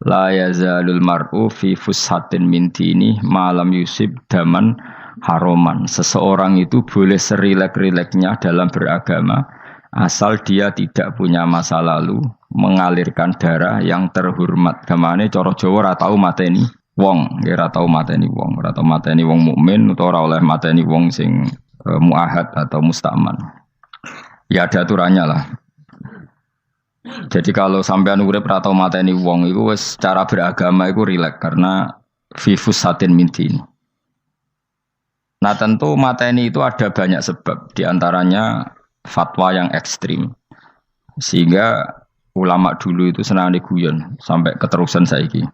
La yazalul mar'u fi fushatin min dini malam yusib daman haroman. Seseorang itu boleh serilek-rileknya dalam beragama asal dia tidak punya masa lalu mengalirkan darah yang terhormat. Kamane cara Jawa ora tau mateni wong, ora tau mateni wong, ora tau mateni wong mukmin utawa ora oleh mateni wong sing muahad atau mustaman. Ya ada aturannya lah. Jadi kalau sampean urip ora tau mateni wong iku wis cara beragama iku rileks karena fifus satin mintin. Nah tentu mateni itu ada banyak sebab, diantaranya fatwa yang ekstrim. Sehingga ulama dulu itu senang guyon sampai keterusan saiki.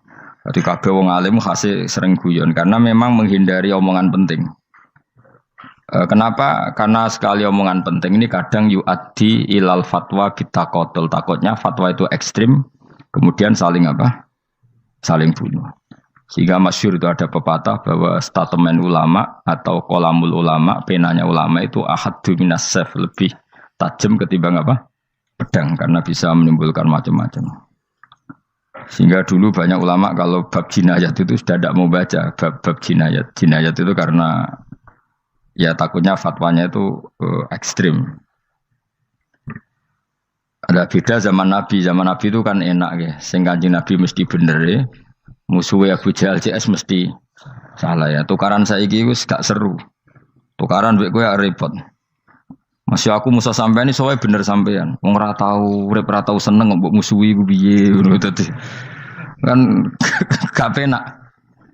Jadi kabeh wong alim khase sering guyon karena memang menghindari omongan penting. Kenapa? Karena sekali omongan penting ini kadang yu'addi ilal fatwa kita kotul. Takutnya fatwa itu ekstrim, kemudian saling apa? Saling bunuh. Sehingga masyhur itu ada pepatah bahwa statement ulama atau kolamul ulama, penanya ulama itu ahaddu minas sayf, lebih tajam ketimbang apa? Pedang, karena bisa menimbulkan macam-macam. Sehingga dulu banyak ulama kalau bab jinayat itu sudah tidak mau baca bab jinayat. Jinayat itu karena ya takutnya fatwanya itu ekstrim. Ada beda zaman Nabi itu kan enak ya. Sing Kanjeng Nabi mesti bener ya. Musuhnya Abu Jahal CS mesti salah ya. Tukaran saiki wis gak seru. Tukaran mbek kowe repot. Masih aku musuh sampean ini soalnya bener sampean. Wong ora tau urip ora tau seneng mbok musuhi ku piye ngono dadi. Kan gak penak.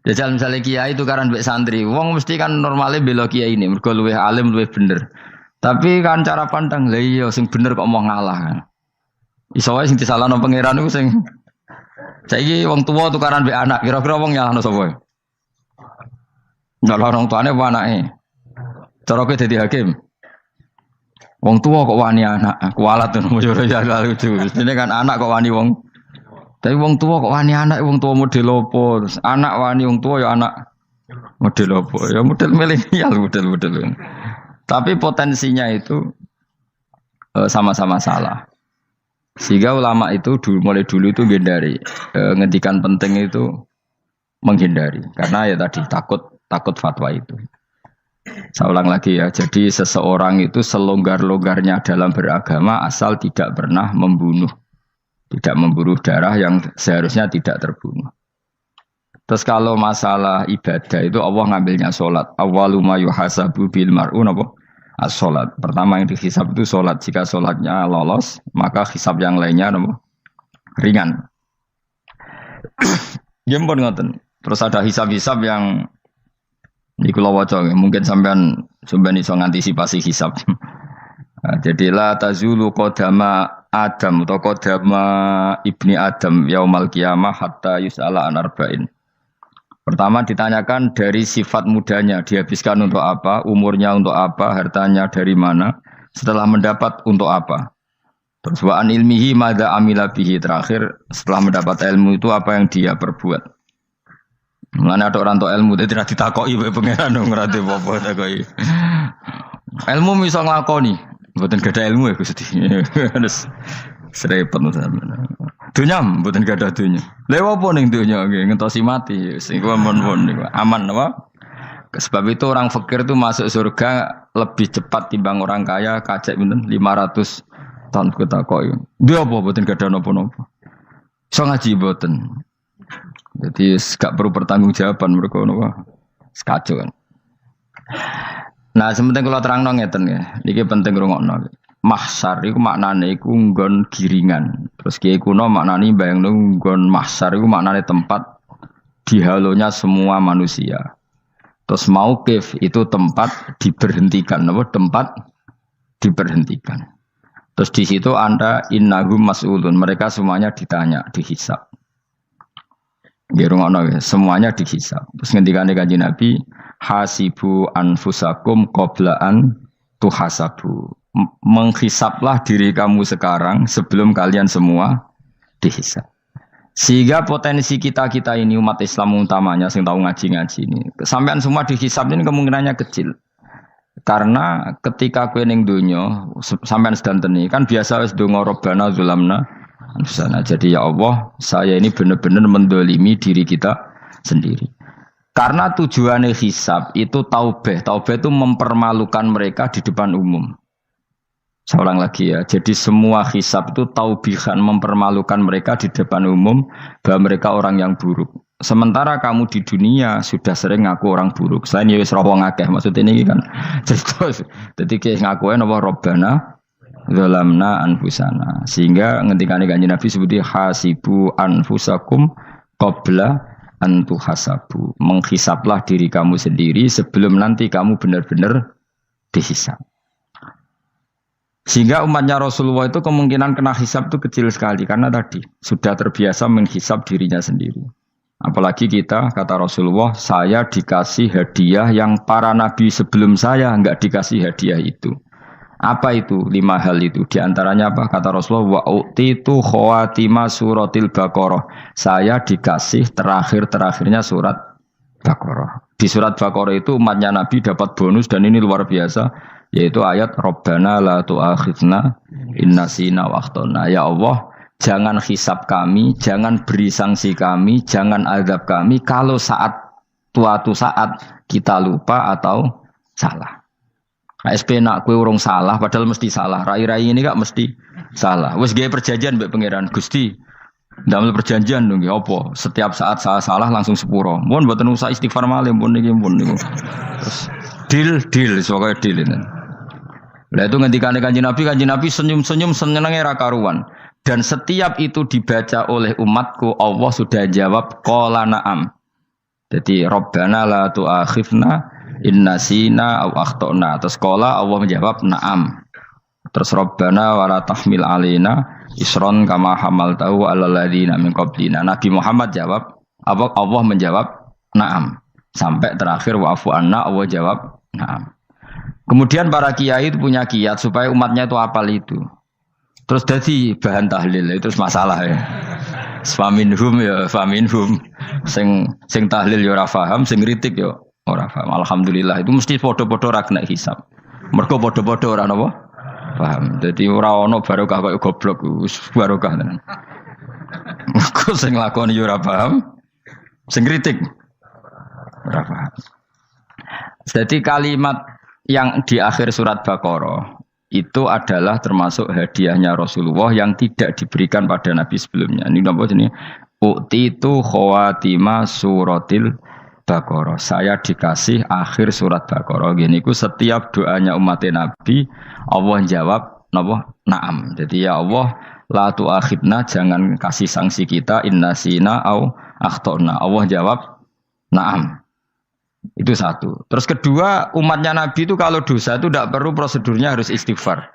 Jajal misalnya kiai itu karena mbek santri, wong mesti kan normalnya bela kiai ini, mergo luwih alim luwih bener. Tapi kan cara pandang, lah iya sing bener kok mau ngalah kan. Iso wae sing disalahno pangeran iku sing saiki wong tuwa tukaran mbek anak, kira-kira wong nyalahno sapa? Nyalahno orang tuane apa anake? Cara kowe dadi hakim. Wong tuwa kok wani anak, kualat ngono yo ya lucu. Mestine kan anak kok wani wong. Tapi wong tua kok wani anak, wong tua model opo? Anak wani wong tua ya anak model opo? Ya model milenial, model. Tapi potensinya itu sama-sama salah. Sehingga ulama itu mulai dulu itu menghindari ngendikan penting itu menghindari karena ya tadi takut fatwa itu. Saya ulang lagi ya. Jadi seseorang itu selonggar-longgarnya dalam beragama asal tidak pernah membunuh. Tidak memburu darah yang seharusnya tidak terbunuh. Terus kalau masalah ibadah itu Allah ngambilnya sholat. Awwalu ma yuhasabu bil mar'u napa? As-sholat. Pertama yang dihisab itu sholat. Jika sholatnya lolos, maka hisab yang lainnya napa? Ringan. Ya pun ngoten. Terus ada hisab-hisab yang niku kula waca mungkin sampean iso ngantisipasi hisab. Jadi la tazulu qadama Adam atau qadama ibni Adam yaumal qiyamah hatta yus'ala an arba'in. Pertama ditanyakan dari sifat mudanya, dihabiskan untuk apa, umurnya untuk apa, hartanya dari mana, setelah mendapat untuk apa. Terus wa an ilmihi madza amila bihi, terakhir setelah mendapat ilmu itu apa yang dia perbuat. Mulane ada orang tok ilmu tidak ditakoki wae pangeran ora apa takoki. Ilmu iso nglakoni. Mboten gadah ilmu ya Gusti. Terus serepet sampean. Dunya mboten gadah dunya. Lha apa ning dunya nggih ngentosi mati. Sing kuwi aman niku. Aman apa? Sebab itu orang fakir itu masuk surga lebih cepat timbang orang kaya kacek pinten 500 tahun ketakoki. Dia apa mboten gadah napa-napa. Iso ngaji mboten. Jadi gak perlu pertanggungjawaban mereka napa. Sekacau kan. Nah, sementing kalau terangno ngeten ya. Niki penting rungokno. Mahsyar iku maknane iku nggon giringan. Terus kiai kuno maknane bayangno nggon mahsyar iku maknane tempat dihalonya semua manusia. Terus mauqif itu tempat diberhentikan, apa tempat diberhentikan. Terus di situ Anda innahum mas'ulun, mereka semuanya ditanya, dihisab. Nggih rungokno ya, semuanya dihisab. Terus ngendikane Kanjeng Nabi hasibu anfusakum qabla an tuhasabu. Menghisaplah diri kamu sekarang sebelum kalian semua dihisap. Sehingga potensi kita ini umat Islam utamanya sing tahu ngaji-ngaji ini, sampean semua dihisap ini kemungkinannya kecil. Karena ketika kowe ning donya sampean sedanteni kan biasa wis donga robbana zulamna anfusana. Jadi ya Allah, saya ini benar-benar mendolimi diri kita sendiri. Karena tujuannya hisab itu taubeh. Taubeh itu mempermalukan mereka di depan umum. Saya ulang lagi ya. Jadi semua hisab itu taubihan, mempermalukan mereka di depan umum bahwa mereka orang yang buruk. Sementara kamu di dunia sudah sering ngaku orang buruk. Saya ini wis rawong akeh maksud ini kan. Jadi kayak ngakuin apa Rabbana zalamna anfusana. Sehingga ngendikane Kanjeng Nabi sebuti hasibu anfusakum qabla antu hasabu. Menghisaplah diri kamu sendiri sebelum nanti kamu benar-benar dihisap. Sehingga umatnya Rasulullah itu kemungkinan kena hisap itu kecil sekali karena tadi sudah terbiasa menghisap dirinya sendiri. Apalagi kita, kata Rasulullah, saya dikasih hadiah yang para nabi sebelum saya enggak dikasih hadiah itu. Apa itu? 5 hal itu. Di antaranya apa? Kata Rasulullah, wa utitu khawatima suratil Baqarah. Saya dikasih terakhir-terakhirnya surat Baqarah. Di surat Baqarah itu umatnya Nabi dapat bonus dan ini luar biasa, yaitu ayat Rabbana la tu'akhidna in nasina wa akhtana. Ya Allah, jangan hisab kami, jangan beri sanksi kami, jangan azab kami kalau suatu saat kita lupa atau salah. KSP nak kue urung salah, padahal mesti salah. Rai-rai ini gak mesti salah. Wes gawe perjanjian mbek pangeran Gusti. Ndamel perjanjian dong, apa? Setiap saat salah langsung sepuro. Mohon mboten usah istighfar malih, pun niki pun niku. Terus deal, soalnya deal ini. Lah itu ngendikane Kanjeng Nabi senyum-senyum senenge ra karuan. Dan setiap itu dibaca oleh umatku, Allah sudah jawab qala na'am. Jadi Rabbana la tu'akhifna in nasina aw akhtana. Terus qala Allah menjawab na'am. Terus Rabbana wa la tahmil alaina isron kama hamaltahu 'alal ladzina min qablina. Nabi Muhammad jawab, Allah menjawab na'am. Sampai terakhir wa'fu anna, Allah jawab na'am. Kemudian para kiai itu punya kiat supaya umatnya itu hafal itu. Terus jadi bahan tahlil itu masalah ya. Faminhum ya faminhum. Sing tahlil ya ora paham, sing kritik ya ora paham. Alhamdulillah itu mesti padha-padha ra kena hisab. Mergo padha-padha ora napa? Paham. Jadi ora ono barokah kaya goblok wis barokah tenan. Mergo sing lakoni ya ora paham, sing kritik ora paham. Jadi kalimat yang di akhir surat Baqarah itu adalah termasuk hadiahnya Rasulullah yang tidak diberikan pada Nabi sebelumnya. Ini apa ini? Utitu khawatima suratil Baqarah. Saya dikasih akhir surat Baqarah. Gini ku setiap doanya umat Nabi Allah jawab napa? Naam. Jadi ya Allah la tu'akhidna, jangan kasih sanksi kita innasina au akhtana. Allah jawab naam. Itu satu. Terus kedua, umatnya Nabi itu kalau dosa itu tidak perlu prosedurnya harus istighfar.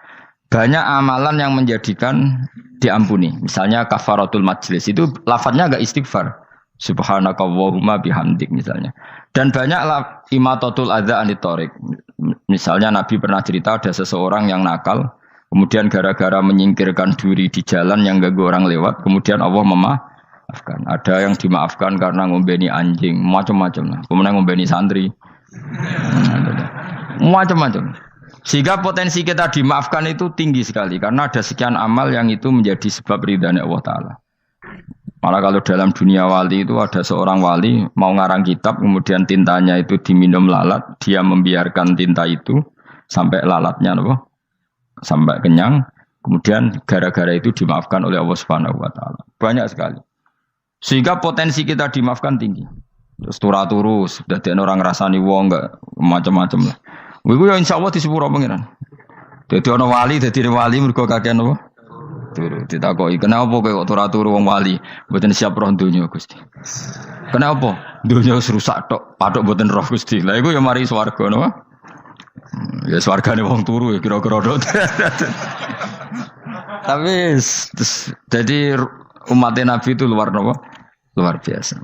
Banyak amalan yang menjadikan diampuni. Misalnya kafaratul majlis itu lafadznya enggak istighfar. Subhanakallahumma bihamdik misalnya. Dan banyak imatatul adza anit thoriq. Misalnya Nabi pernah cerita ada seseorang yang nakal, kemudian gara-gara menyingkirkan duri di jalan yang ganggu orang lewat, kemudian Allah memaafkan. Ada yang dimaafkan karena ngombeni anjing, macam-macam lah. Kemudian ngombeni santri, macam-macam. Sehingga potensi kita dimaafkan itu tinggi sekali karena ada sekian amal yang itu menjadi sebab ridhanya Allah Taala. Malah kalau dalam dunia wali itu ada seorang wali mau ngarang kitab, kemudian tintanya itu diminum lalat, dia membiarkan tinta itu sampai lalatnya sampai kenyang, kemudian gara-gara itu dimaafkan oleh Allah Subhanahu Wa Taala. Banyak sekali. Sehingga potensi kita dimaafkan tinggi. Terus turu sudah ada orang ngrasani wong enggak macam-macam lah. Iku ya insyaallah disepuro pangeran. Dadi ana wali mergo kakean apa? Turu. Ditakoki, "Kenapa kok turu wong wali? Mboten siap roh donya, Gusti." "Kenapa?" "Donya wis rusak tok, patok mboten roh, Gusti." Lah iku ya mari swarga napa? Ya swargane wong turu ya kira-kira tok. Tapi jadi umat Nabi itu luar biasa.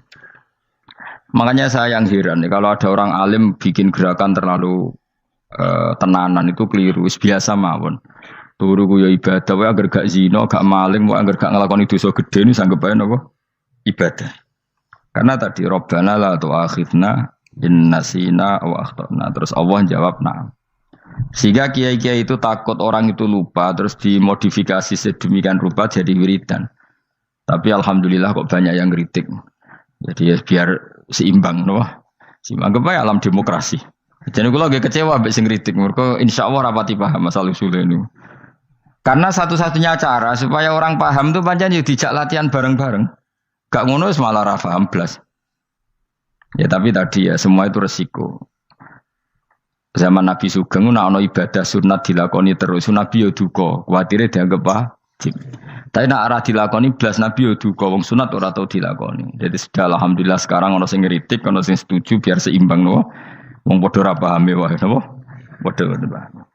Makanya saya yang heran kalau ada orang alim bikin gerakan terlalu tenanan itu keliru. Biasa mawon. Turu ku ya ibadah, wae agar gak zina, gak maling, wae agar gak nglakoni dosa gede ini sanggep ae napa? Ibadah. Karena tadi Rabbana la tu'akhidna in nasina wa akhtana. Terus Allah jawab na'am. Sehingga kiai-kiai itu takut orang itu lupa terus dimodifikasi sedemikian rupa jadi wiridan. Tapi alhamdulillah kok banyak yang kritik. Jadi ya biar seimbang, no? Seimbang apa ya alam demokrasi. Jadi kalau lagi kecewa ambek sing kritik, mereka insya Allah rapati paham masalah usul ini. Karena satu-satunya cara supaya orang paham tuh pancen yo dijak latihan bareng-bareng. Gak ngono malah ra paham blas. Ya tapi tadi ya semua itu resiko. Zaman Nabi Sugeng ana ibadah sunat dilakoni terus, Nabi yo duka, kuwatire dianggap wajib. Tapi nak ora dilakoni blas Nabi yo duka, wong sunat ora tau dilakoni. Jadi sudah alhamdulillah sekarang ana sing ngritik, ana sing setuju biar seimbang no. Wong padha ora paham wae napa? Padha paham.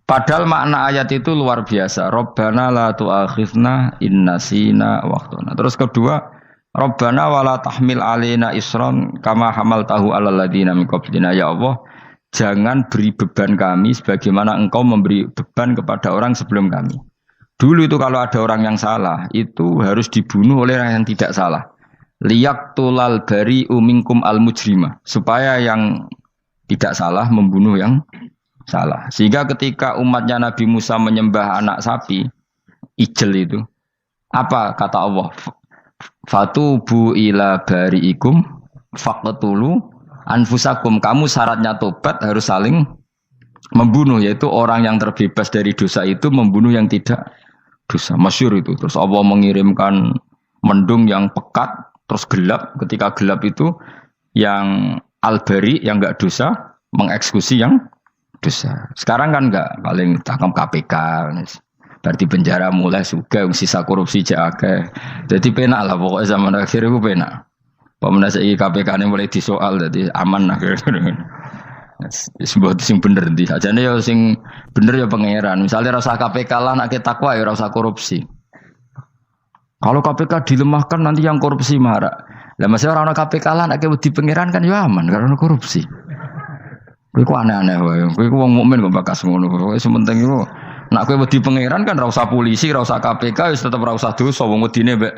Padahal makna ayat itu luar biasa. Rabbana la tu'akhizna in nasina wa akhtana. Terus kedua, Rabbana wala tahmil alaina isron kama hamaltahu alal ladina min qablina. Ya Allah, jangan beri beban kami sebagaimana engkau memberi beban kepada orang sebelum kami. Dulu itu kalau ada orang yang salah, itu harus dibunuh oleh orang yang tidak salah. Liyaqtulal bari'u minkum al-mujrima. Supaya yang tidak salah membunuh yang salah. Sehingga ketika umatnya Nabi Musa menyembah anak sapi, ijel itu, apa kata Allah? Fatubu ila bari'ikum faqtulu anfusakum. Kamu syaratnya tobat harus saling membunuh, yaitu orang yang terbebas dari dosa itu membunuh yang tidak dosa. Masyhur itu. Terus Allah mengirimkan mendung yang pekat, terus gelap. Ketika gelap itu yang al-bari yang enggak dosa mengeksekusi yang dosa. Sekarang kan enggak, paling tangkap KPK. Berarti penjara mulai suka sisa korupsi jake. Jadi penak lah pokoknya zaman akhir itu penak. Pemenang saya KPK ini mulai disoal, jadi aman lah. Sebuah sing bener di aja nih ya sing bener ya pangeran. Misalnya rasa KPK lah nak takwa ya rasa korupsi. Kalau KPK dilemahkan nanti yang korupsi marah. Lah masih orang KPK lah nak di pangeran kan ya aman karena korupsi. Kowe ku aneh-aneh wae. Kowe ku wong mukmin kok bakas ngono. Kowe sementing iku nak kowe wedi pangeran kan ra usah polisi, ra usah KPK wis tetep ra usah dosa wong wedine mbek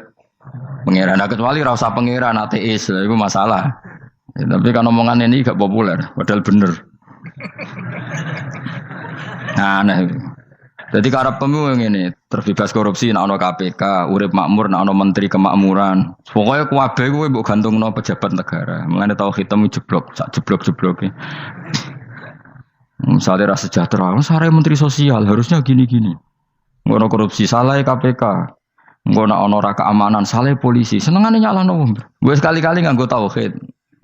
pangeran. Nah, kecuali ra usah pangeran ateis, iku masalah. Ya, tapi kan omongan ini gak populer, padahal bener. Nah, aneh. Jadi karep pemilu ini terbebas korupsi, nak ono KPK, urip makmur, nak ono menteri kemakmuran. Pokoknya kuwabe kowe mbok gantungno pejabat negara. Mengane tau hitam jeblok, sak jeblok-jebloke. Misalnya rasa sejahtera, saya menteri sosial harusnya gini-gini. Ngono korupsi salah KPK. Ngono ono ra keamanan salah polisi. Senengane nyalahno wong. Gue sekali-kali nganggo tauhid.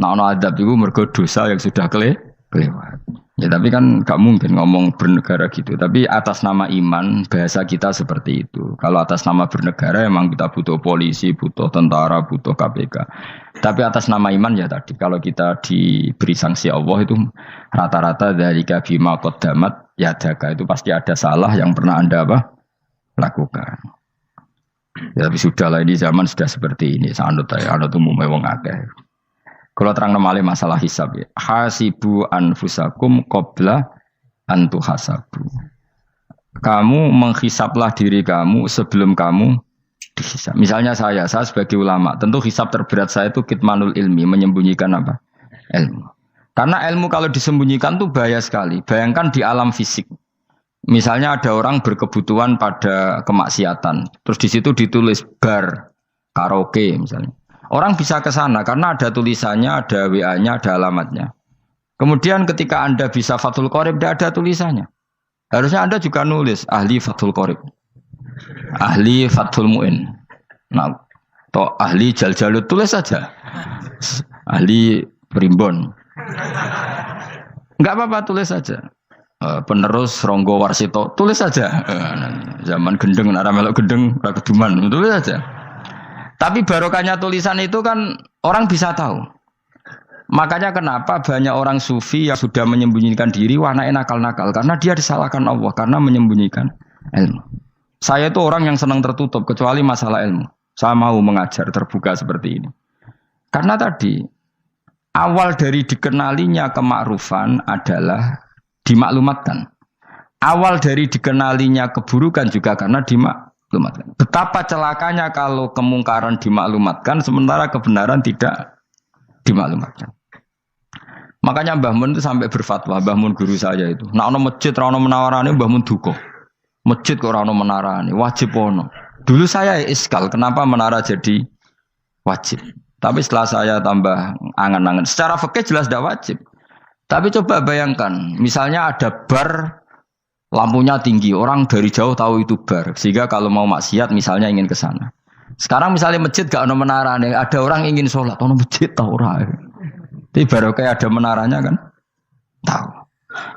Nah, ono adab itu mergo dosa yang sudah kelewat. Ya tapi kan gak mungkin ngomong bernegara gitu. Tapi atas nama iman bahasa kita seperti itu. Kalau atas nama bernegara emang kita butuh polisi, butuh tentara, butuh KPK. Tapi atas nama iman ya tadi kalau kita diberi sanksi Allah itu rata-rata dari bima qaddamat yadaka itu pasti ada salah yang pernah Anda lakukan. Ya tapi sudahlah ini zaman sudah seperti ini. Anut umumnya wong akeh. Kalau terang namanya masalah hisab ya. Hasibu anfusakum qabla antu hasabu. Kamu menghisablah diri kamu sebelum kamu dihisab. Misalnya saya sebagai ulama, tentu hisab terberat saya itu kitmanul ilmi, menyembunyikan apa? Ilmu. Karena ilmu kalau disembunyikan tuh bahaya sekali. Bayangkan di alam fisik. Misalnya ada orang berkebutuhan pada kemaksiatan, terus di situ ditulis bar karaoke misalnya. Orang bisa ke sana karena ada tulisannya, ada WA-nya, ada alamatnya. Kemudian ketika Anda bisa Fathul Qorib, tidak ada tulisannya. Harusnya Anda juga nulis ahli Fathul Qorib, ahli Fathul Mu'in, nah, atau ahli Jaljalut, tulis saja. Ahli Primbon. Enggak apa-apa, tulis saja. Penerus Ronggo Warsito, tulis saja. Zaman gendeng, nara melok gendeng, rakeduman, tulis saja. Tapi barokahnya tulisan itu kan orang bisa tahu. Makanya kenapa banyak orang sufi yang sudah menyembunyikan diri, wanaknya nakal-nakal. Karena dia disalahkan Allah, karena menyembunyikan ilmu. Saya itu orang yang senang tertutup, kecuali masalah ilmu. Saya mau mengajar terbuka seperti ini. Karena tadi, awal dari dikenalinya kemakrufan adalah dimaklumatkan. Awal dari dikenalinya keburukan juga karena dimaklumatkan. Betapa celakanya kalau kemungkaran dimaklumatkan sementara kebenaran tidak dimaklumatkan. Makanya Mbah Mun itu sampai berfatwa, Mbah Mun guru saya itu. Nek ana masjid ra ono menawarane Mbah Mun duka. Masjid kok ora ono menarane, wajib ono. Dulu saya iskal, kenapa menara jadi wajib? Tapi setelah saya tambah angan-angan, secara fikih jelas tidak wajib. Tapi coba bayangkan, misalnya ada bar, lampunya tinggi, orang dari jauh tahu itu bar, sehingga kalau mau maksiat misalnya ingin ke sana. Sekarang misalnya masjid gak ada menara, ada orang ingin sholat, ada masjid tahu orang. Tapi baru kayak ada menaranya kan, tahu.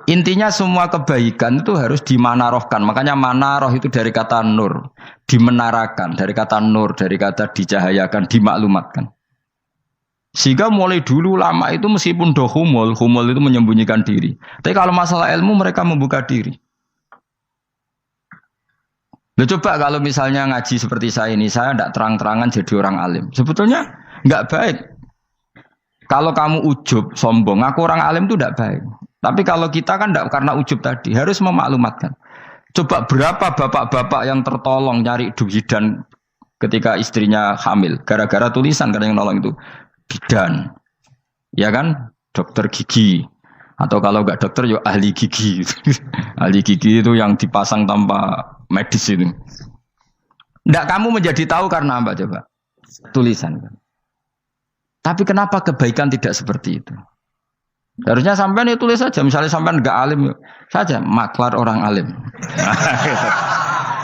Intinya semua kebaikan itu harus dimanarohkan. Makanya manaroh itu dari kata nur, dimenarakan, dari kata nur, dari kata dicahayakan, dimaklumatkan. Sehingga mulai dulu lama itu meskipun humul itu menyembunyikan diri. Tapi kalau masalah ilmu mereka membuka diri. Loh, coba kalau misalnya ngaji seperti saya ini, saya tidak terang-terangan jadi orang alim. Sebetulnya nggak baik. Kalau kamu ujub, sombong, aku orang alim itu tidak baik. Tapi kalau kita kan tidak karena ujub tadi, harus memaklumatkan. Coba berapa bapak-bapak yang tertolong nyari bidan ketika istrinya hamil. Gara-gara tulisan, karena yang nolong itu bidan. Ya kan? Dokter gigi. Atau kalau enggak dokter, ya ahli gigi. Ahli gigi itu yang dipasang tanpa medis itu. Tidak kamu menjadi tahu karena apa coba? Tulisan. Tapi kenapa kebaikan tidak seperti itu? Harusnya sampean ya tulis saja. Misalnya sampean enggak alim saja, maklar orang alim.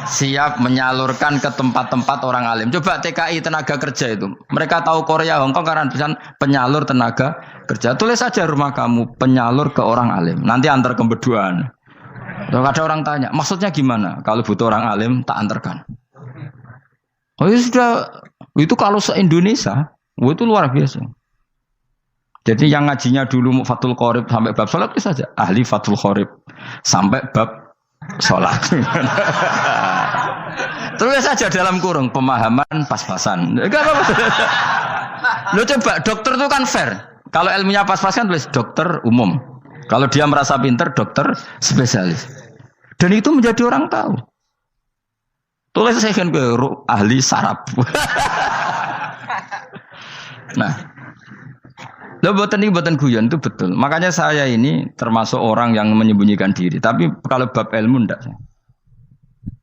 Siap menyalurkan ke tempat-tempat orang alim. Coba TKI tenaga kerja itu. Mereka tahu Korea, Hongkong karena tulisan penyalur tenaga kerja. Tulis saja rumah kamu penyalur ke orang alim. Nanti antar kembeduan. Kalau ada orang tanya, maksudnya gimana? Kalau butuh orang alim, tak antarkan. Oh ya sudah, itu kalau se-Indonesia, itu luar biasa. Jadi yang ngajinya dulu Fathul Qorib sampai bab sholat itu saja. Ahli Fathul Qorib sampai bab sholat. Terus saja dalam kurung pemahaman pas-pasan. Enggak apa-apa. Lo coba dokter itu kan fair. Kalau ilmunya pas-pasan tulis dokter umum. Kalau dia merasa pinter dokter spesialis. Dan itu menjadi orang tahu. Tulis saya kan ke ahli saraf. Nah, lo buatan guyon itu betul. Makanya saya ini termasuk orang yang menyembunyikan diri. Tapi kalau bab ilmu enggak.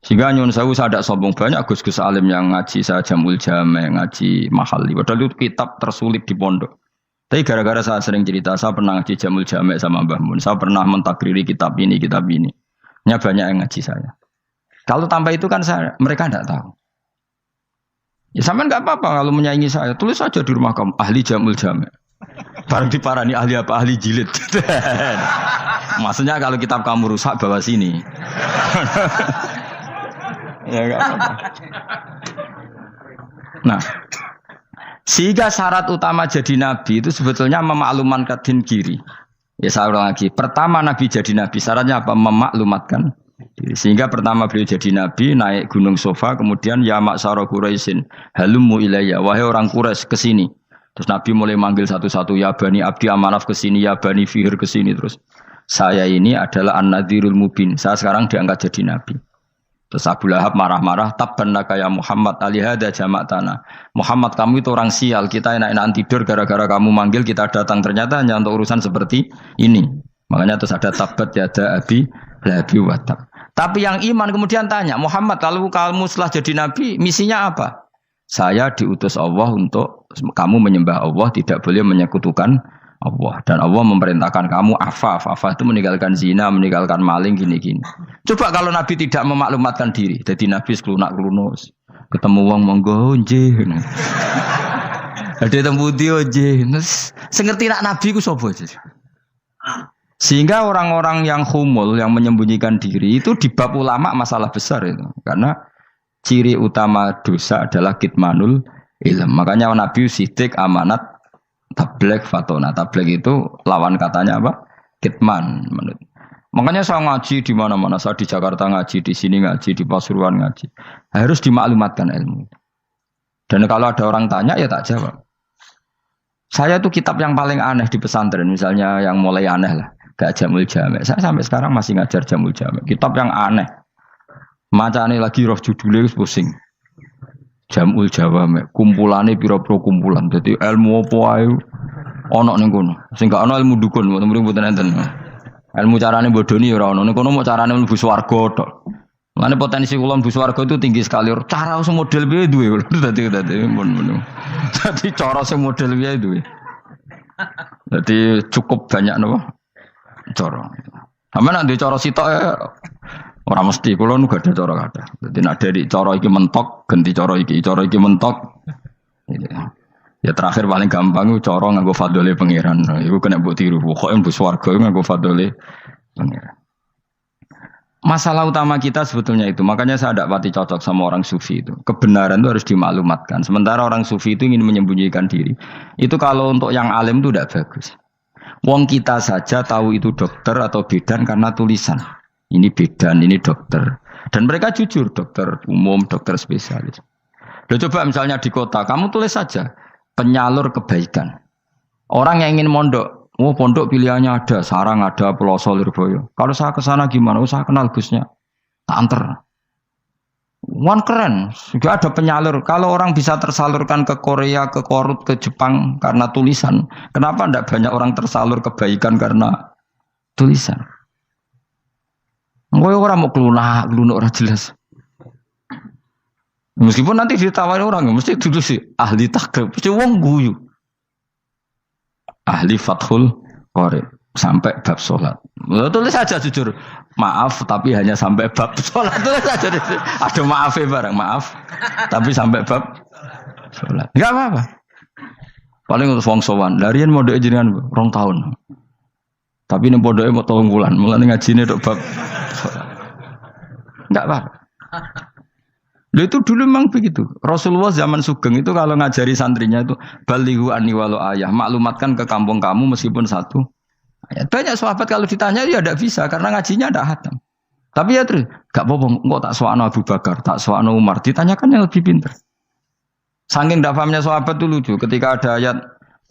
Sehingga nyun saya tidak sombong banyak gus-gus alim yang ngaji saya jamul jame, ngaji mahali. Padahal itu kitab tersulit di pondok. Tapi gara-gara saya sering cerita, saya pernah ngaji jamul jame sama Mbah Mun. Saya pernah mentakriri kitab ini. Nya banyak yang ngaji saya. Kalau tanpa itu kan mereka tidak tahu. Ya sama nggak apa-apa kalau menyaingi saya. Tulis saja di rumah kamu ahli jamul jame. Barang diparani ahli apa? Ahli jilid. Maksudnya kalau kitab kamu rusak bawa sini. Ya enggak apa-apa. Nah, sehingga syarat utama jadi nabi itu sebetulnya memaklumatkan din kiri. Ya saya ulang lagi. Pertama nabi jadi nabi syaratnya apa? Memaklumatkan diri. Sehingga pertama beliau jadi nabi naik gunung Sofa, kemudian ya maksara Quraisyin halummu ilayya, wahai orang Quraisy ke sini. Terus Nabi mulai manggil satu-satu, ya Bani Abdi Amanaf ke sini, ya Bani Fihir ke sini. Terus saya ini adalah An-Nadhirul Mubin. Saya sekarang diangkat jadi Nabi. Terus Abu Lahab marah-marah, tabban laka ya Muhammad alihada jama'tana. Muhammad kamu itu orang sial, kita enak-enakan tidur gara-gara kamu manggil kita datang. Ternyata hanya untuk urusan seperti ini. Makanya terus ada tabat yada abi labi watab. Tapi yang iman kemudian tanya, Muhammad kalau kamu setelah jadi Nabi, misinya apa? Saya diutus Allah untuk kamu menyembah Allah, tidak boleh menyekutukan Allah. Dan Allah memerintahkan kamu afaf. Afaf itu meninggalkan zina, meninggalkan maling, gini-gini. Coba kalau Nabi tidak memaklumatkan diri. Jadi Nabi seklunak-klunus. Ketemu wong monggo nggih. Ada tembu dia nggih. Sengerti nak Nabi ku sapa? Sehingga orang-orang yang humul, yang menyembunyikan diri itu di bab ulama masalah besar itu. Karena ciri utama dosa adalah kitmanul ilm. Makanya Nabi sidik amanat tabligh fatona. Tabligh itu lawan katanya apa? Kitman. Makanya saya ngaji di mana-mana. Saya di Jakarta ngaji, di sini ngaji, di Pasuruan ngaji. Harus dimaklumatkan ilmu. Dan kalau ada orang tanya ya tak jawab. Saya itu kitab yang paling aneh di pesantren. Misalnya yang mulai aneh lah. Gak Jamul Jame. Saya sampai sekarang masih ngajar Jamul Jame. Kitab yang aneh. Macane lagi roh judulnya pusing. Jamul Jawame, kumpulane pira-pira kumpulan. Dadi ilmu apa ae ana ning kono. Sing gak ana ilmu dukun, mboten enten. Ilmu carane bodoni ora ana. Ning kono mau carane mlebu swarga tok. Mana potensi kula mlebu swarga itu tinggi sekali. Cara sing model piye duwe. Dadi cara sing model piye duwe. Jadi cukup banyak napa? Cara. Sampe nek ndek cara sitok ora mesti kula nu gak ada cara kathah. Dadi nek dari cara iki mentok ganti cara iki mentok. Ya terakhir paling gampang itu cara nganggo fadhole pangeran. Iku kena mbok tiru. Pokoke mlebu swarga nganggo fadhole pangeran. Masalah utama kita sebetulnya itu, makanya saya tidak pati cocok sama orang sufi itu. Kebenaran itu harus dimaklumatkan. Sementara orang sufi itu ingin menyembunyikan diri. Itu kalau untuk yang alim itu tidak bagus. Wong kita saja tahu itu dokter atau bidan karena tulisan. Ini bidan, ini dokter. Dan mereka jujur, dokter umum, dokter spesialis. Loh, coba misalnya di kota, kamu tulis saja penyalur kebaikan. Orang yang ingin mondok. Oh pondok pilihannya ada, Sarang ada, Peloso, Lirboyo. Kalau saya ke sana gimana? Saya kenal Gusnya. Tak anter. Wan keren, juga ada penyalur. Kalau orang bisa tersalurkan ke Korea, ke Korut, ke Jepang karena tulisan, kenapa tidak banyak orang tersalur kebaikan karena tulisan? Gue orang mau kelunak orang jelas. Meskipun nanti ditawari orang, mesti dulu sih ahli takrib, mesti wong guyu. Ahli Fathul Qori sampai bab sholat. Tulis saja jujur. Maaf tapi hanya sampai bab sholat. Tulis saja. Ada maafnya bareng. Maaf. Tapi sampai bab sholat. Enggak apa-apa. Paling untuk wong sowan. Larian mau doa jenengan 2 tahun. Tapi ini bodohnya mau 3 bulan. Mulai ngajine dok bab sholat. Enggak apa-apa. Loh itu dulu memang begitu. Rasulullah zaman Sugeng itu kalau ngajari santrinya itu balighu anni walau ayah, maklumatkan ke kampung kamu meskipun 1 ayat. Banyak sahabat kalau ditanya ya tidak bisa karena ngajinya tidak hatam. Tapi ya terus gak apa-apa, kok tak soal Abu Bakar, tak soal Umar, ditanyakan yang lebih pintar. Saking tidak pahamnya sahabat itu lucu ketika ada ayat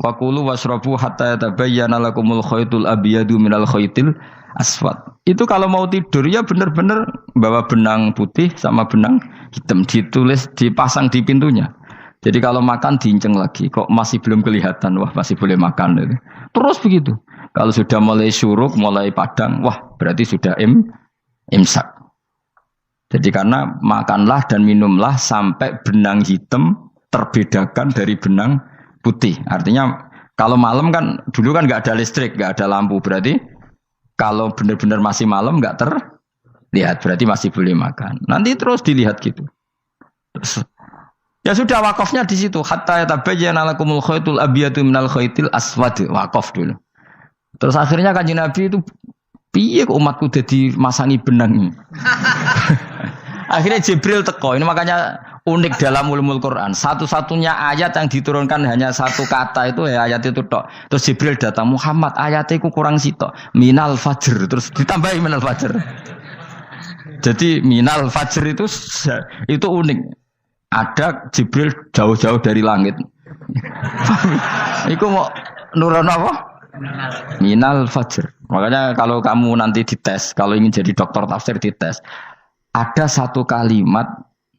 waqulu wasrabu hatta yatabayyana lakumul khaytul abyadu minal khaytil aswad. Itu kalau mau tidur ya benar-benar bawa benang putih sama benang hitam ditulis dipasang di pintunya. Jadi kalau makan diinceng lagi kok masih belum kelihatan wah masih boleh makan itu. Terus begitu. Kalau sudah mulai syuruk, mulai padang, wah berarti sudah imsak. Jadi karena makanlah dan minumlah sampai benang hitam terbedakan dari benang putih. Artinya kalau malam kan dulu kan nggak ada listrik, nggak ada lampu berarti kalau benar-benar masih malam nggak terlihat berarti masih boleh makan. Nanti terus dilihat gitu. Terus, ya sudah wakafnya di situ. Hatta yatabayyana lakumul khaytul abyadu minal khaytil aswad. Wakaf dulu. Terus akhirnya Kanjeng Nabi itu piye kok umatku jadi masangi benang. Akhirnya Jibril teko. Ini makanya unik dalam ulumul Quran. Satu-satunya ayat yang diturunkan hanya 1 kata itu ya ayat itu tok. Terus Jibril datang, Muhammad ayatnya itu kurang sitok. Minal fajr. Terus ditambahi minal fajr. Jadi minal fajr itu unik. Ada Jibril jauh-jauh dari langit. Iku mau nurono apa? Minal fajr. Makanya kalau kamu nanti dites, kalau ingin jadi dokter tafsir dites, ada 1 kalimat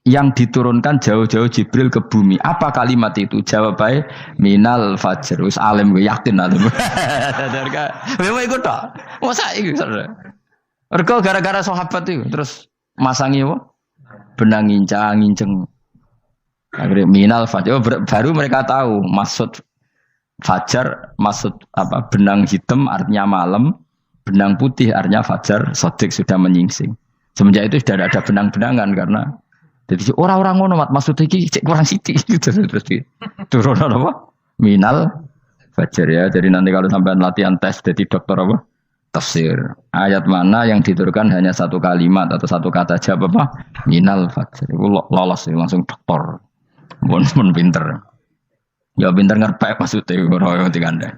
yang diturunkan jauh-jauh Jibril ke bumi. Apa kalimat itu? Jawabannya minal fajr. Wis alim gue yakin alim. Memang ikut tak? Masa itu? Mereka gara-gara sahabat itu terus masangi apa? Benang ngincang. Akhirnya minal fajr. Baru mereka tahu maksud fajar, maksud apa? Benang hitam artinya malam, benang putih artinya fajar. Sodik sudah menyingsing. Semenjak itu sudah ada benang-benangan karena jadi orang-orang ngono mat maksud iki cek kurang sithik gitu terus turun apa? Minal fajr ya. Jadi nanti kalau sampai latihan tes jadi dokter apa? Tafsir. Ayat mana yang diturunkan hanya 1 kalimat atau 1 kata jawab apa? Minal fajr. Iku lolos langsung dokter. Mun pinter. Ya pinter ngerpek maksudnya ora dikandani.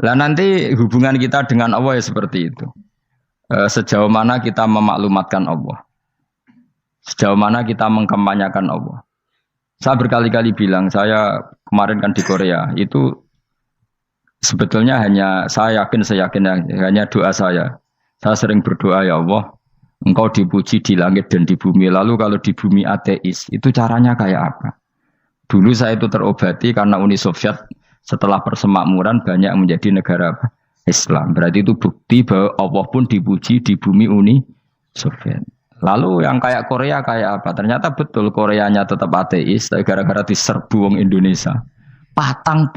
Lah nanti hubungan kita dengan Allah ya seperti itu. Sejauh mana kita memaklumatkan Allah. Sejauh mana kita mengkampanyakan Allah. Saya berkali-kali bilang, saya kemarin kan di Korea, itu sebetulnya saya yakin hanya doa saya. Saya sering berdoa, ya Allah, Engkau dipuji di langit dan di bumi. Lalu kalau di bumi ateis, itu caranya kayak apa? Dulu saya itu terobati karena Uni Soviet setelah persemakmuran banyak menjadi negara Islam. Berarti itu bukti bahwa Allah pun dipuji di bumi Uni Soviet. Lalu yang kayak Korea kayak apa? Ternyata betul Koreanya tetap ateis, tapi gara-gara diserbu wong Indonesia. 49.000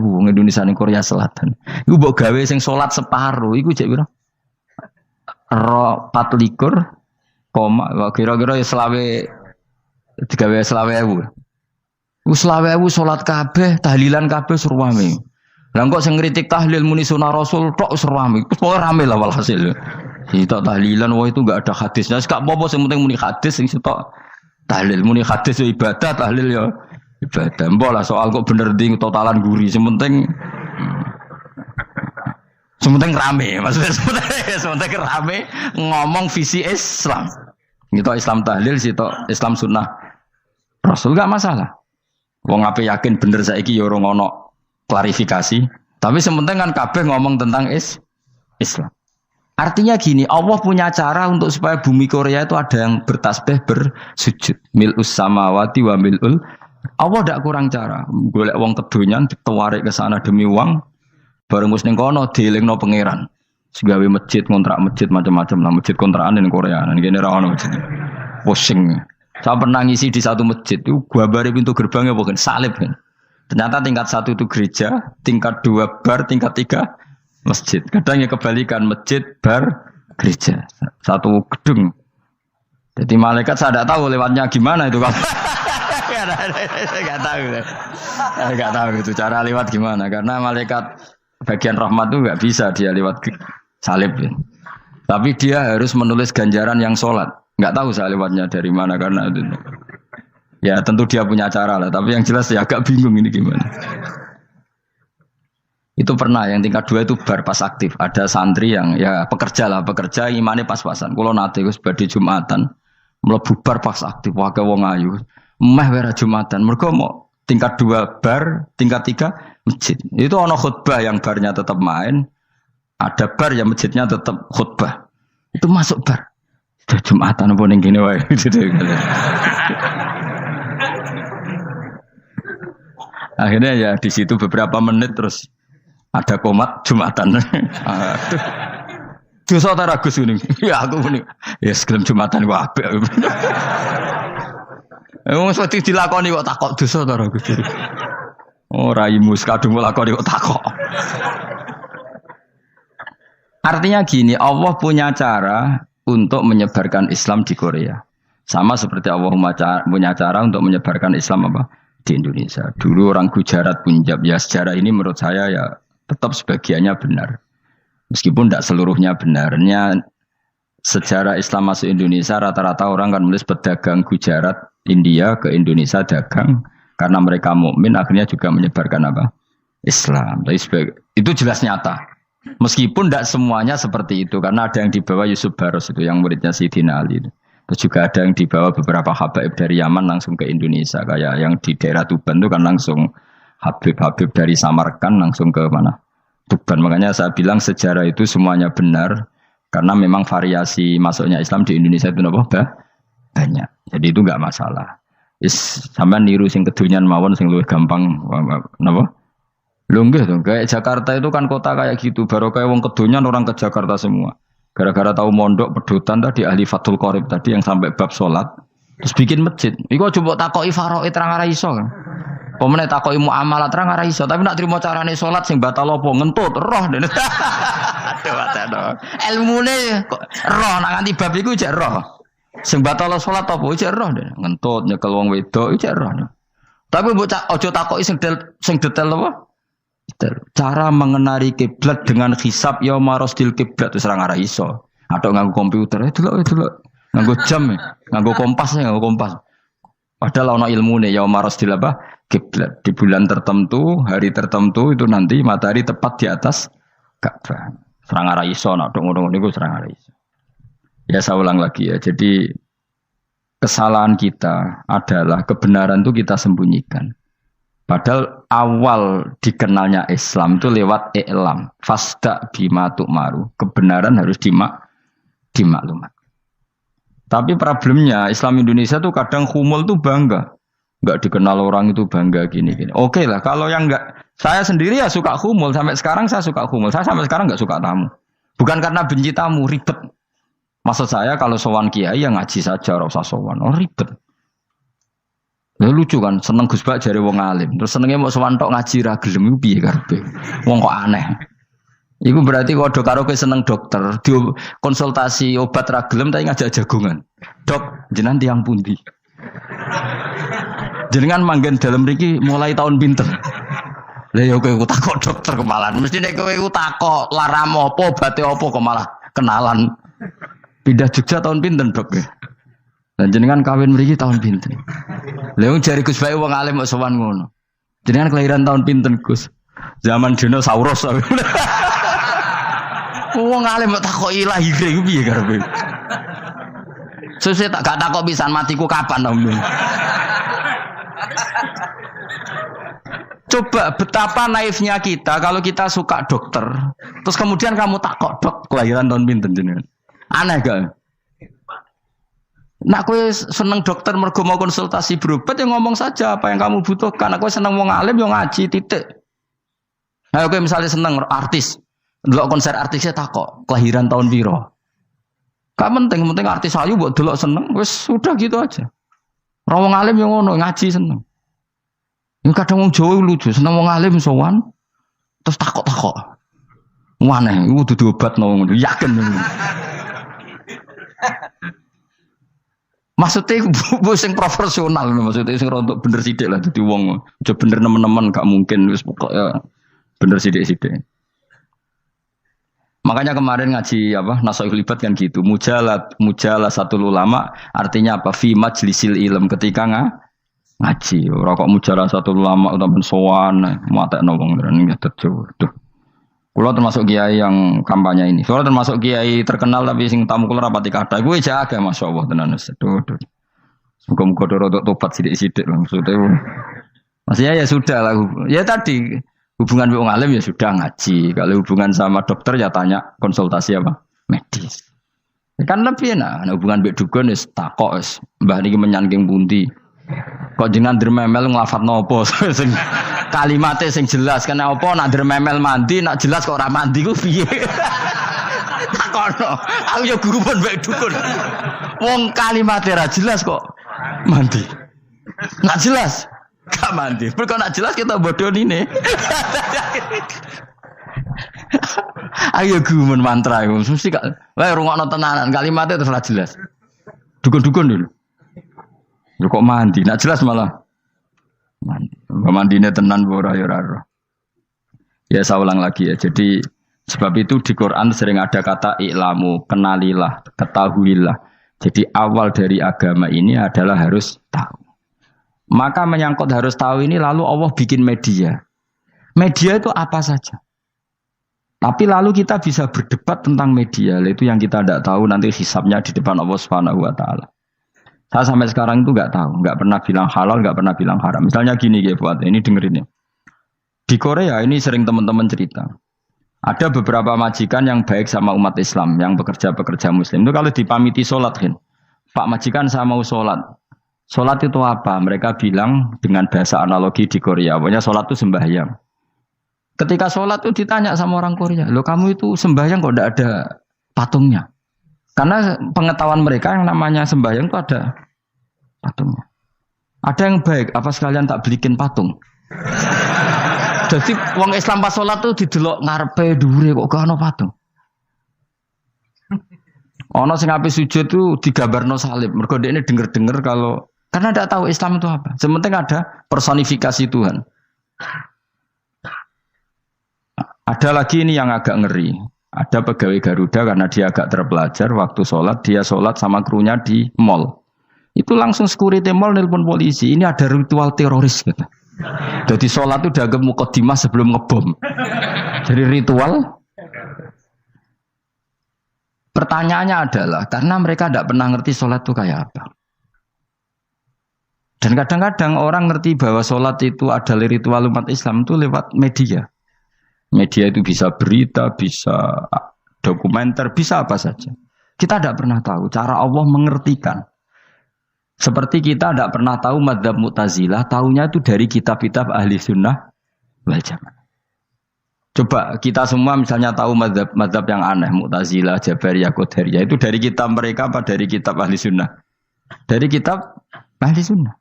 wong Indonesia ning Korea Selatan. Iku mbok gawe sing salat separuh, iku jek pira? 24, kira-kira ya selawe digawe 20.000. Iku 20.000 salat kabeh, tahlilan kabeh surwame. Lah kok sing ngritik tahlil muni sunah Rasul tok surwame. Pokoke rame lah walhasil. Kita tahlilan wah itu enggak ada hadisnya. Enggak apa-apa sing penting muni hadis sing sitok tahlil muni hadis ya ibadah, tahlil ya ibadah. Mbok lah soal kok bener ding totalan guri sing penting rame. Maksudnya sementing rame ngomong visi Islam. Kita Islam tahlil sitok Islam sunnah Rasul enggak masalah. Wong ape yakin bener saiki ya ora ono klarifikasi. Tapi sementing kan kabeh ngomong tentang Islam. Artinya gini, Allah punya cara untuk supaya bumi Korea itu ada yang bertasbih bersujud. Mil'us samawati wa mil'ul. Allah tidak kurang cara. Golek wong kedonyan ditawarik ke sana demi uang. Bareng mus ning kono dielingno pangeran. Segawe masjid, kontrak masjid macam-macam lah masjid kontrakan ning Korea. Nang kene ra ono masjid. Pusing. Saya pernah ngisi di satu masjid itu gambare pintu gerbangnya bukan salib kan. Ternyata tingkat 1 itu gereja, tingkat 2 bar, tingkat 3 masjid. Kadang ya kebalikan masjid, bar, gereja. Satu gedung. Jadi malaikat saya tidak tahu lewatnya gimana itu. Enggak tahu itu cara lewat gimana. Karena malaikat bagian rahmat itu enggak bisa dia lewat salib. Ya. Tapi dia harus menulis ganjaran yang sholat. Enggak tahu saya lewatnya dari mana karena itu. Ya tentu dia punya cara lah. Tapi yang jelas ya agak bingung ini gimana. Itu pernah yang tingkat 2 itu bar pas aktif. Ada santri yang ya pekerja imane pas-pasan. Kulo nate wis badhe Jumatan mlebu bar pas aktif wae wong ayu. Meh wera Jumatan. Mergo mau tingkat 2 bar, tingkat 3 masjid. Itu ana khutbah yang barnya tetap main, ada bar yang masjidnya tetap khutbah. Itu masuk bar. Jumatan apa ning kene wae. Akhirnya ya di situ beberapa menit terus ada komat Jumatan. Aduh. Dosa ta Gus ini. Ya aku muni. Ya segelem Jumatan ku apik. Wong mesti dilakoni kok takok dosa ta Gus. Oh raimu kadung lakoni kok takok. Artinya gini, Allah punya cara untuk menyebarkan Islam di Korea. Sama seperti Allah punya cara untuk menyebarkan Islam apa? Di Indonesia. Dulu orang Gujarat, Punjab, ya sejarah ini menurut saya ya tetap sebagiannya benar. Meskipun tidak seluruhnya benarnya sejarah Islam masuk Indonesia rata-rata orang kan menulis pedagang Gujarat, India ke Indonesia dagang karena mereka mukmin akhirnya juga menyebarkan apa? Islam. Itu jelas nyata. Meskipun tidak semuanya seperti itu karena ada yang dibawa Yusuf Baros itu yang muridnya Sayyidina Ali. Terus juga ada yang dibawa beberapa habaib dari Yaman langsung ke Indonesia kayak yang di daerah Tuban itu kan langsung Habib-habib dari Samarkand langsung ke mana? Tuban. Makanya saya bilang sejarah itu semuanya benar karena memang variasi masuknya Islam di Indonesia itu banyak. Jadi itu enggak masalah. Sampeyan niru sing kedonyan mawon sing luwih gampang napa? Lho nggih to, kayak Jakarta itu kan kota kayak gitu, baru kayak wong kedonyan orang ke Jakarta semua. Gara-gara tahu mondok pedotan tadi ahli Fathul Qorib tadi yang sampai bab salat terus bikin masjid. Iku coba takoki faraid terang ora iso kan. Pemene takoki muamalah terang ora iso, tapi nek trimo carane salat sing batal apa ngentut roh dene. Aduh. Ilmune kok roh nak nganti bab iku jek roh. Sing batal salat apa jek roh dene. Ngentut nyekel wong wedok jek roh. Tapi mbok aja takoki sing detail apa? Cara mengenali kiblat dengan hisab ya marosdil kiblat wis ora iso. Atau nganggo komputer delok. Nganggo jam, nganggo kompas. Padahal ana ilmune ya marosdil apa? Kiblat. Di bulan tertentu, hari tertentu itu nanti matahari tepat di atas Ka'bah. Serang arah iso, nak ngono niku serang arah iso. Ya saya ulang lagi ya. Jadi kesalahan kita adalah kebenaran itu kita sembunyikan. Padahal awal dikenalnya Islam itu lewat i'lam. Fasda bima tu'maru. Kebenaran harus dimaklumat. Tapi problemnya Islam Indonesia tuh kadang humul tuh bangga. Enggak dikenal orang itu bangga gini. Oke lah, kalau yang enggak, saya sendiri ya suka humul. Sampai sekarang saya suka humul. Saya sampai sekarang enggak suka tamu. Bukan karena benci tamu, ribet. Maksud saya kalau sowan kiai ya ngaji saja, ora usah sowan. Oh ribet. Ya lucu kan, seneng Gus Bak jare wong alim. Terus senenge mau sowan tok ngaji ra gelem iku piye karepe? Wong kok aneh. Iku berarti kok do karo kowe seneng dokter, di konsultasi obat ra gelem tapi ngajak jagongan. Dok, jenengan tiyang pundi? Jenengan manggen dalam mriki mulai tahun pinten? Lah ya kowe takok dokter kemalan. Mesti nek kowe takok laram apa, obate apa kok malah kenalan. Pindah Jogja tahun pinten, Dok? Dan jenengan kawin mriki tahun pinten? Lah wong jare Gus Bae wong alim kok sowan ngono. Jenengan kelahiran tahun pinten, Gus? Zaman dinosaurus. Wong alim kok takoki lahire ku piye karepe? Sesuk tak gak takok pisan matiku kapan, Om. Coba betapa naifnya kita kalau kita suka dokter, terus kemudian kamu takok, Dok, kelahiran tahun pinten jenengan? Aneh gak? Nak kowe seneng dokter mergo mau konsultasi berobat ya ngomong saja apa yang kamu butuhkan. Aku seneng wong alim yo ngaji titik. Nah, kowe misalnya seneng artis, delok konser artisnya takok, kelahiran tahun piro? Gak penting artis ayu mbok delok seneng, wis sudah gitu aja. Ora wong alim yo ngono, ngaji seneng. Yang kadang wong Jawa lucu, seneng wong alim sowan terus takok-takok. Aneh, iku dudu obat ngono, yakin. Maksudnya bu sing profesional, maksudnya sing rontok bener sithik lah dadi wong. Aja bener nemen-nemen gak mungkin wis pokoke bener sithik-sithik. Makanya kemarin ngaji apa Nasoihul Ibad kan gitu. Mujalah satu ulama artinya apa? Fi majlisil ilm ketika ngaji. Ora kok mujalah satu ulama utawa sowan matekno wong ngene tejo. Tuh. Kula termasuk kiai yang kampanye ini. Kula termasuk kiai terkenal tapi sing tamu kula rapati kathah. Kuwi jaga masyaallah tenan wis. Muga-muga rodok tobat sithik-sithik maksudnya. Maksudnya ya sudah lah. Ya tadi hubungan wong alim ya sudah ngaji. Kalau hubungan sama dokter ya tanya konsultasi apa? Medis. Kan lebih enak. Hubungan mbek dukun wis takok wis. Mbah niki menyangking pundi. Kok jenengan dermemel nglafadzno apa sing kalimatnya sing jelas kena apa nak dermemel mandi nak jelas kok ora mandi ku piye. Takono. Aku ya guru pun mbek dukun. Wong kalimatnya ra jelas kok mandi. Nak jelas gak mandi. Mergo nak jelas kita bodoh ini. Ayo gumun mantra iku mesti gak. Wae rungokno tenanan kalimatnya terus ora jelas. Dukun-dukun dulu. Lho kok mandi? Nak jelas malah mandi. Mandine tenan ora ya ora. Ya saya ulang lagi ya. Jadi sebab itu di Quran sering ada kata i'lamu, kenalilah, ketahuilah. Jadi awal dari agama ini adalah harus tahu. Maka menyangkut harus tahu ini lalu Allah bikin media. Media itu apa saja. Tapi lalu kita bisa berdebat tentang media. Itu yang kita tidak tahu nanti hisabnya di depan Allah Subhanahu wa taala. Saya sampai sekarang itu nggak tahu, nggak pernah bilang halal, nggak pernah bilang haram. Misalnya gini ya buat ini dengerin ya. Di Korea ini sering teman-teman cerita. Ada beberapa majikan yang baik sama umat Islam, yang bekerja Muslim. Itu kalau dipamiti sholat kan, Pak majikan saya mau sholat. Sholat itu apa? Mereka bilang dengan bahasa analogi di Korea. Pokoknya sholat itu sembahyang. Ketika sholat itu ditanya sama orang Korea, loh kamu itu sembahyang kok tidak ada patungnya? Karena pengetahuan mereka yang namanya sembahyang itu ada patungnya. Ada yang baik, apa sekalian tak belikin patung? Jadi wong Islam pas sholat tuh didelok ngarepe dhuwure kok gak ono patung. Ono sing ape sujud tuh digambarno salib. Mergo dekne denger-denger kalau karena tidak tahu Islam itu apa. Sementing ada personifikasi Tuhan. Ada lagi ini yang agak ngeri. Ada pegawai Garuda karena dia agak terpelajar waktu sholat, dia sholat sama krunya di mall. Itu langsung security mall nelpon polisi. Ini ada ritual teroris gitu. Jadi sholat itu dianggap mukadimah sebelum ngebom. Jadi ritual. Pertanyaannya adalah karena mereka tidak pernah ngerti sholat itu kayak apa. Dan kadang-kadang orang ngerti bahwa sholat itu adalah ritual umat Islam itu lewat media. Media itu bisa berita, bisa dokumenter, bisa apa saja. Kita tidak pernah tahu cara Allah mengertikan. Seperti kita tidak pernah tahu madzhab Mu'tazilah, tahunya itu dari kitab-kitab ahli sunnah wal jamaah. Coba kita semua misalnya tahu mazhab yang aneh, Mu'tazilah, Jabariyah, Qadariyah itu dari kitab mereka apa dari kitab ahli sunnah? Dari kitab ahli sunnah.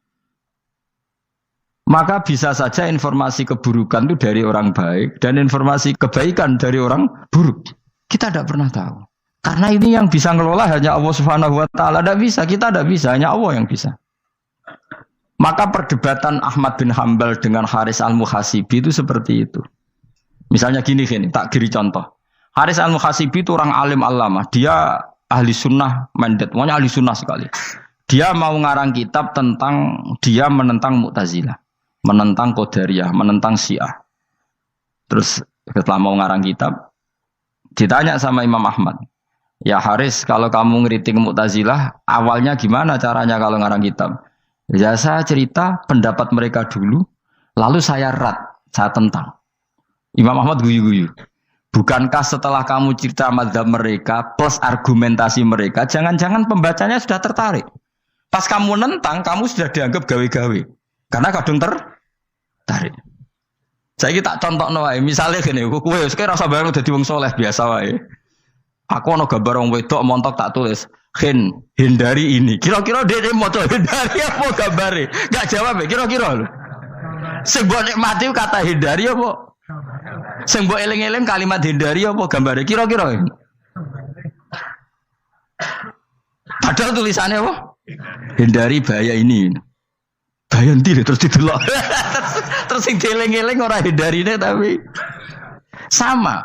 Maka bisa saja informasi keburukan itu dari orang baik dan informasi kebaikan dari orang buruk. Kita tidak pernah tahu. Karena ini yang bisa ngelola hanya Allah Subhanahu wa taala. Tidak bisa, kita tidak bisa, hanya Allah yang bisa. Maka perdebatan Ahmad bin Hambal dengan Haris al-Muhasibi itu seperti itu. Misalnya gini, tak beri contoh. Haris al-Muhasibi itu orang alim allamah. Dia ahli sunnah mandat, pokoknya ahli sunnah sekali. Dia mau ngarang kitab tentang, dia menentang Mu'tazilah, menentang Qadariyah, menentang Syiah. Terus setelah mau ngarang kitab, ditanya sama Imam Ahmad, ya Haris, kalau kamu ngeritik Mu'tazilah, awalnya gimana caranya kalau ngarang kitab? Ya saya cerita pendapat mereka dulu, lalu saya saya tentang. Imam Ahmad guyu-guyu. Bukankah setelah kamu cerita mazhab mereka plus argumentasi mereka, jangan-jangan pembacanya sudah tertarik. Pas kamu nentang, kamu sudah dianggap gawe-gawe. Karena kadung tertarik. Saya tak contoh wae, misalnya gini, kowe sekarang rasa bareng dadi wong soleh biasa wae. Aku ana gambar wong wedok montok tak tulis, hindari ini. Kira-kira dia mau hindari apa gambare? Enggak jawab ya, kira-kira lho. Sing mbok nikmati kata hindari apa? Sing mbok eling-eling kalimat hindari apa gambare? Kira-kira. Padahal tulisannya apa? Hindari bahaya ini. Bahaya ndi terus didelok. Terus sing dieling-eling ora hindarine tapi sama.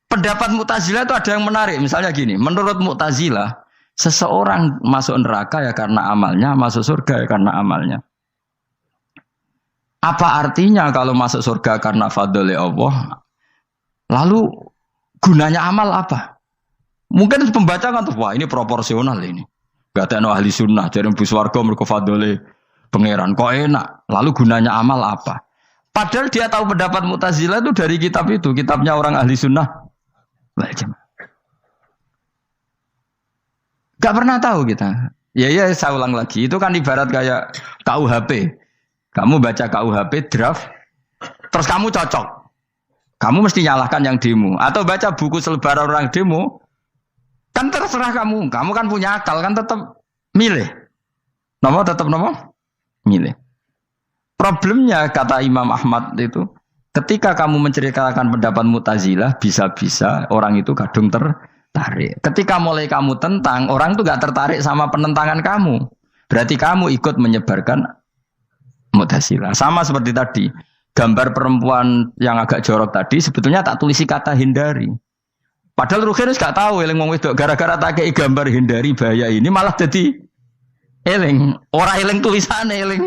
Pendapat Mu'tazilah itu ada yang menarik. Misalnya gini, menurut Mu'tazilah, seseorang masuk neraka ya karena amalnya, masuk surga ya karena amalnya. Apa artinya kalau masuk surga karena fadl Allah? Lalu gunanya amal apa? Mungkin pembaca kan tuh, wah ini proporsional ini. Gak ada ahli sunnah, jadi bus warga mereka fadl pangeran. Kok enak? Lalu gunanya amal apa? Padahal dia tahu pendapat Mu'tazilah itu dari kitab itu, kitabnya orang ahli sunnah. Gak pernah tahu kita. Ya saya ulang lagi. Itu kan ibarat kayak KUHP. Kamu baca KUHP draft, terus kamu cocok. Kamu mesti nyalahkan yang demo. Atau baca buku selebaran orang demo, kan terserah kamu. Kamu kan punya akal, kan tetap milih. Tetap milih. Problemnya kata Imam Ahmad itu, ketika kamu menceritakan pendapat Mu'tazilah, bisa-bisa orang itu kadung tertarik. Ketika mulai kamu tentang, orang itu gak tertarik sama penentangan kamu. Berarti kamu ikut menyebarkan Mu'tazilah. Sama seperti tadi, gambar perempuan yang agak jorok tadi, sebetulnya tak tulisi kata hindari. Padahal Rukinus gak tahu, eling wong wedok gara-gara tak kei gambar hindari bahaya ini, malah jadi eling. Orang eling tulisannya eling.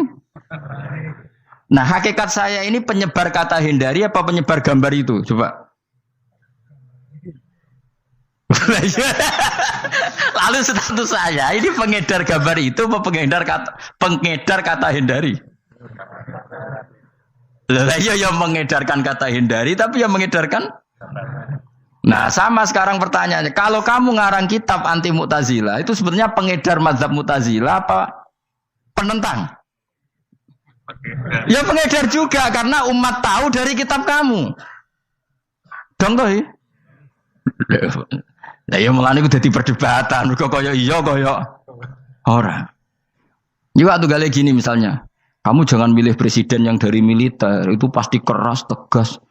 Nah hakikat saya ini penyebar kata hindari apa penyebar gambar itu? Coba. Lalu status saya ini pengedar gambar itu apa pengedar kata hindari? Iya yang mengedarkan kata hindari tapi yang mengedarkan. Nah sama sekarang pertanyaannya, kalau kamu ngarang kitab anti Mu'tazilah itu sebetulnya pengedar mazhab Mu'tazilah apa penentang? Ya pengedar juga karena umat tahu dari kitab kamu. Dong toh. Lah ya mulane ku dadi perdebatan, kok kaya iya kaya ora. Juga tuh gale gini misalnya, kamu jangan milih presiden yang dari militer, itu pasti keras, tegas,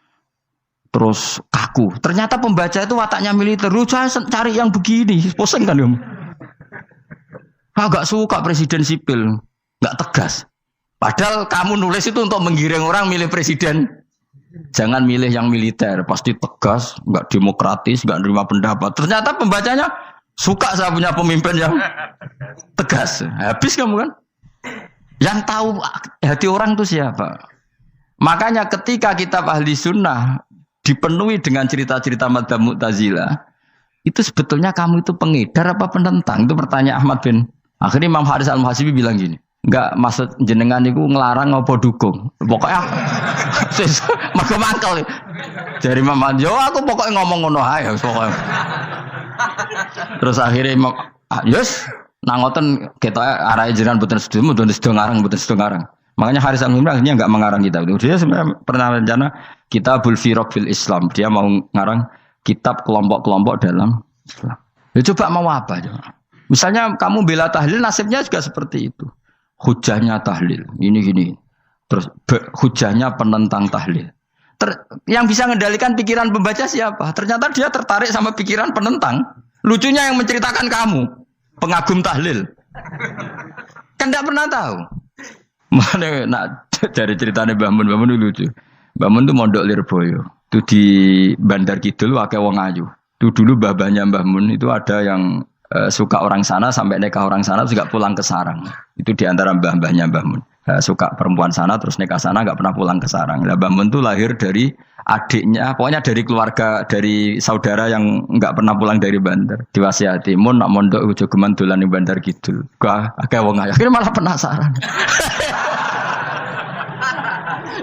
terus kaku. Ternyata pembaca itu wataknya militer, lu cari yang begini, pusing kan kamu. Agak suka presiden sipil, nggak tegas. Padahal kamu nulis itu untuk menggiring orang milih presiden. Jangan milih yang militer, pasti tegas, nggak demokratis, nggak nerima pendapat. Ternyata pembacanya suka saya punya pemimpin yang tegas. Habis kamu kan? Yang tahu hati orang itu siapa? Makanya ketika kitab ahli sunnah dipenuhi dengan cerita-cerita mazhab Mu'tazilah, itu sebetulnya kamu itu pengedar apa penentang? Itu pertanyaan Ahmad bin. Akhirnya Imam Haris al-Muhasibi bilang gini. Enggak maksud jenengan itu ngelarang apa dukung. Pokoknya mergo mangkel. Jari Imam Yo aku pokoknya ngomong ngono ae pokoknya. Terus akhirnya Imam yes nang ngoten ketok arahe jenengan mboten sedo ngarang mboten sedo ngarang. Makanya Haris Al-Humri akhirnya enggak mengarang kitab itu. Dia sebenarnya pernah rencana Kitabul Firaq fil Islam. Dia mau ngarang kitab kelompok-kelompok dalam Islam. Ya coba mau apa coba? Misalnya kamu bela tahlil, nasibnya juga seperti itu. Hujahnya tahlil, ini gini. Terus hujahnya penentang tahlil. Yang bisa mengendalikan pikiran pembaca siapa? Ternyata dia tertarik sama pikiran penentang. Lucunya yang menceritakan kamu, pengagum tahlil. Kan tidak pernah tahu. Mana nak dari ceritanya Mbah Mun itu lucu. Mbah Mun itu mondok Lirboyo. Itu di Bandar Kidul wakai wong ayu. Itu dulu babanya Mbah Mun itu ada yang suka orang sana sampai nikah orang sana juga pulang ke sarang. Itu di antara mbah-mbahnya Mbah Mun. Suka perempuan sana terus nikah sana enggak pernah pulang ke sarang. Lah Mbah Mun itu lahir dari adiknya, pokoknya dari keluarga, dari saudara yang enggak pernah pulang dari Bandar. Diwasiati, "Mun nak mondok ojo geman dolan ning Bandar Kidul." Akeh wong ayu. Akhirnya malah penasaran.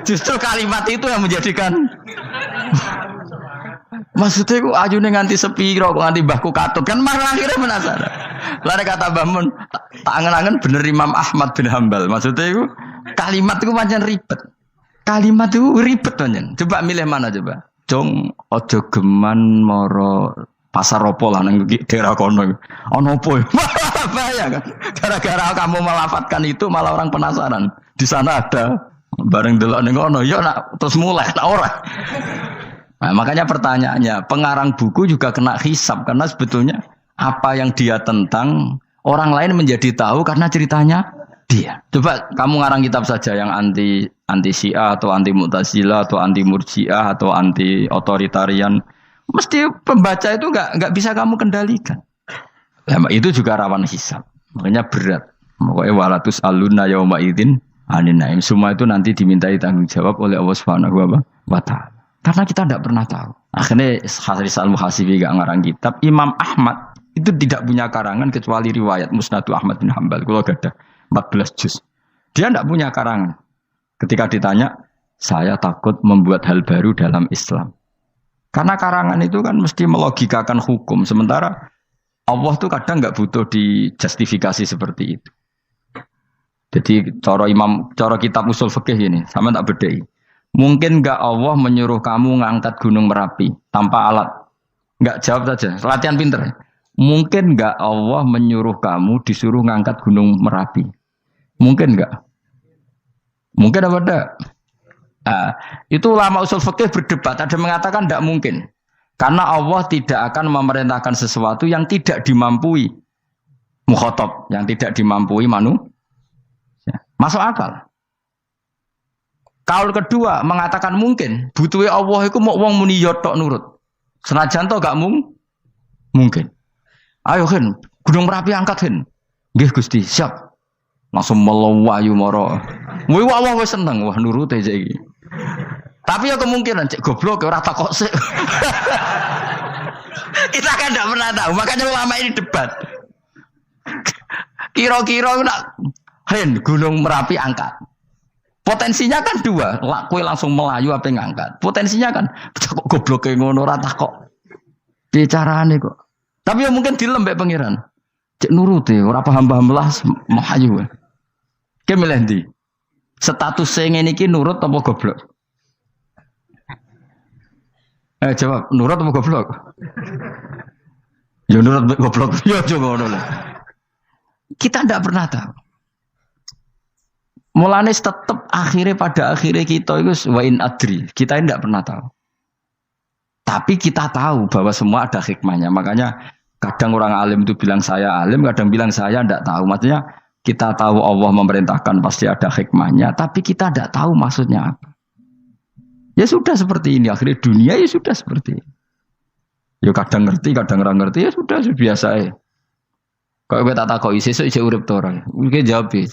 Justru kalimat itu yang menjadikan maksudnya aku ayune nganti sepiro kok nganti mbahku katut kan malah akhirnya penasaran. Lare kata Mbah Mun, tak angen-angen bener Imam Ahmad bin Hambal. Maksudnya itu kalimat itu pancen ribet. Kalimat itu ribet pancen. Coba milih mana coba? Jong ojo geman moro pasar opo lah nang daerah kono. Ono opo? Bahaya kan. Gara-gara kamu melafatkan itu malah orang penasaran. Di sana ada bareng delok ning kono, ya nak terus mulai nak ora. Nah, makanya pertanyaannya, pengarang buku juga kena hisab karena sebetulnya apa yang dia tentang orang lain menjadi tahu karena ceritanya dia. Coba kamu ngarang kitab saja yang anti Syiah atau anti Mu'tazilah atau anti Murji'ah atau anti otoritarian, mesti pembaca itu enggak bisa kamu kendalikan. Nah, itu juga rawan hisab. Makanya berat. Pokoknya walatus alunna yauma idzin anin naim. Semua itu nanti dimintai tanggung jawab oleh Allah Subhanahu wa taala. Karena kita tidak pernah tahu. Akhirnya Haris Al-Muhasibi gak ngarang kitab. Imam Ahmad itu tidak punya karangan kecuali riwayat Musnadu Ahmad bin Hambal. Kalau ada 14 juz. Dia tidak punya karangan. Ketika ditanya, saya takut membuat hal baru dalam Islam. Karena karangan itu kan mesti melogikakan hukum. Sementara Allah tuh kadang nggak butuh dijustifikasi seperti itu. Jadi cara kitab usul fikih ini, sama tak bedai. Mungkin nggak Allah menyuruh kamu ngangkat gunung Merapi tanpa alat? Nggak, jawab saja. Latihan pinter. Mungkin nggak Allah menyuruh kamu disuruh ngangkat gunung Merapi? Mungkin nggak? Mungkin apa enggak? Nah, itu ulama usul fikih berdebat. Ada mengatakan tidak mungkin. Karena Allah tidak akan memerintahkan sesuatu yang tidak dimampui mukhatab, yang tidak dimampui manusia. Masuk akal. Kaul kedua mengatakan mungkin, butuhe Allah iku mau wong muni yo tok nurut. Senajan to gak mungkin. Ayo Hen, Gunung Merapi angkat Hen. Nggih Gusti, siap. Langsung melayu moro. Wih Allah wis seneng, wah nurut aja iki. Tapi ya kemungkinan cek goblok ora takok sik. Kita kan tidak pernah tahu, makanya ulama ini debat. Kira-kira nak Hen, Gunung Merapi angkat. Potensinya kan dua, kue langsung melayu apa ngangkat. Potensinya kan, kok goblok kayak ngono rata kok. Bicarane kok. Tapi ya mungkin dilembek pangeran. Cek nuruti, ora paham-paham lah melayu. Ki milih ndi? Status sing ngene iki nurut apa goblok? Jawab, nurut apa goblok? Ya nurut goblok. Ya coba ngono lah. Kita ndak pernah tahu. Mulane tetap pada akhirnya kita itu wain adri. Kita tidak pernah tahu. Tapi kita tahu bahwa semua ada hikmahnya. Makanya kadang orang alim itu bilang saya alim, kadang bilang saya tidak tahu. Maksudnya kita tahu Allah memerintahkan pasti ada hikmahnya, tapi kita tidak tahu maksudnya apa. Ya sudah seperti ini. Akhirnya dunia ya sudah seperti ini. Ya kadang ngerti, kadang nggak ngerti. Ya sudah biasa ya. Kalau kita tak tahu isi urip orang. Mungkin jawab ya.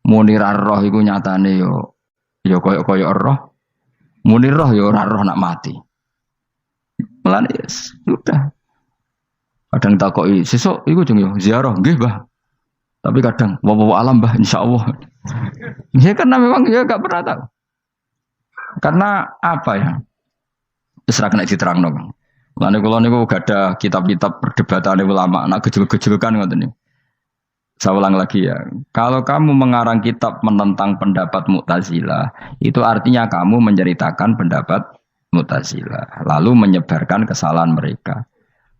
Munir roh iku nyatane yo koyo roh. Munir roh yo ora roh nak mati. Mulane sudah. Kadang takoki sesuk iku jeng yo ziarah nggih, Mbah. Tapi kadang wa alam, Mbah, insyaallah. Ya karena memang ya enggak pernah tahu. Karena apa ya? Wis ra kena diterangno, Bang. Mulane kula niku gak ada kitab-kitab perdebatan ulama, nak gejul-gejulkan ngoten niku. Saya ulang lagi ya. Kalau kamu mengarang kitab menentang pendapat Mu'tazilah, itu artinya kamu menceritakan pendapat Mu'tazilah, lalu menyebarkan kesalahan mereka.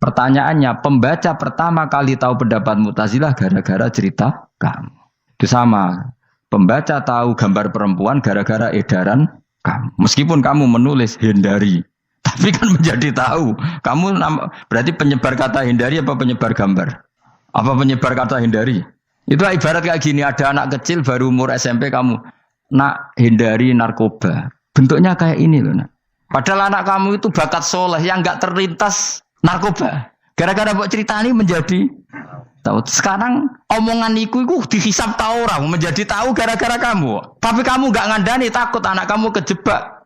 Pertanyaannya, pembaca pertama kali tahu pendapat Mu'tazilah gara-gara cerita kamu. Itu sama. Pembaca tahu gambar perempuan gara-gara edaran kamu. Meskipun kamu menulis hindari, tapi kan menjadi tahu. Kamu berarti penyebar kata hindari apa penyebar gambar? Apa penyebar kata hindari? Itu ibarat kayak gini, ada anak kecil baru umur SMP kamu, nak hindari narkoba. Bentuknya kayak ini loh nak. Padahal anak kamu itu bakat soleh yang nggak terlintas narkoba. Gara-gara buat cerita ini menjadi tahu. Sekarang omongan iku dihisap tahu orang menjadi tahu gara-gara kamu. Tapi kamu nggak ngandani, takut anak kamu kejebak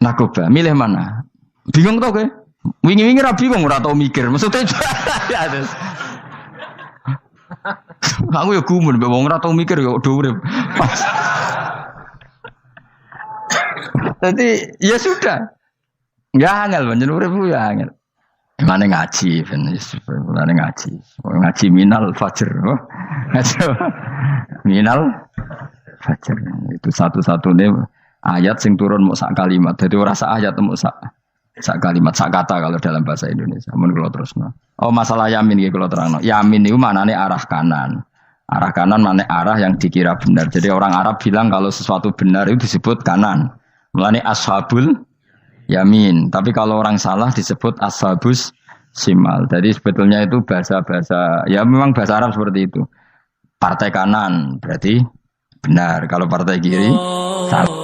narkoba. Milih mana? Bingung tau ke? Wingi-wingi ra bingung, ora tau mikir. Maksudnya ya terus. Aku ya gumun, wong ora tau mikir ya do urip. Jadi ya sudah. Ya angel panjen urip ya angel. Mana ngaji, mana ngaji. Ngaji minal fajr. Ngaji minal fajr. Itu satu-satunya ayat sing turun mau sak kalimat. Jadi ora sak ayat mau sak kalimat, sak kata kalau dalam bahasa Indonesia. Mun kula terusno. Oh masalah yamin iki kula terangno. Yamin itu maknane arah kanan. Arah kanan maknane arah yang dikira benar. Jadi orang Arab bilang kalau sesuatu benar itu disebut kanan. Mulane ashabul yamin. Tapi kalau orang salah disebut ashabus simal. Jadi sebetulnya itu bahasa-bahasa, ya memang bahasa Arab seperti itu. Partai kanan berarti benar. Kalau partai kiri salah.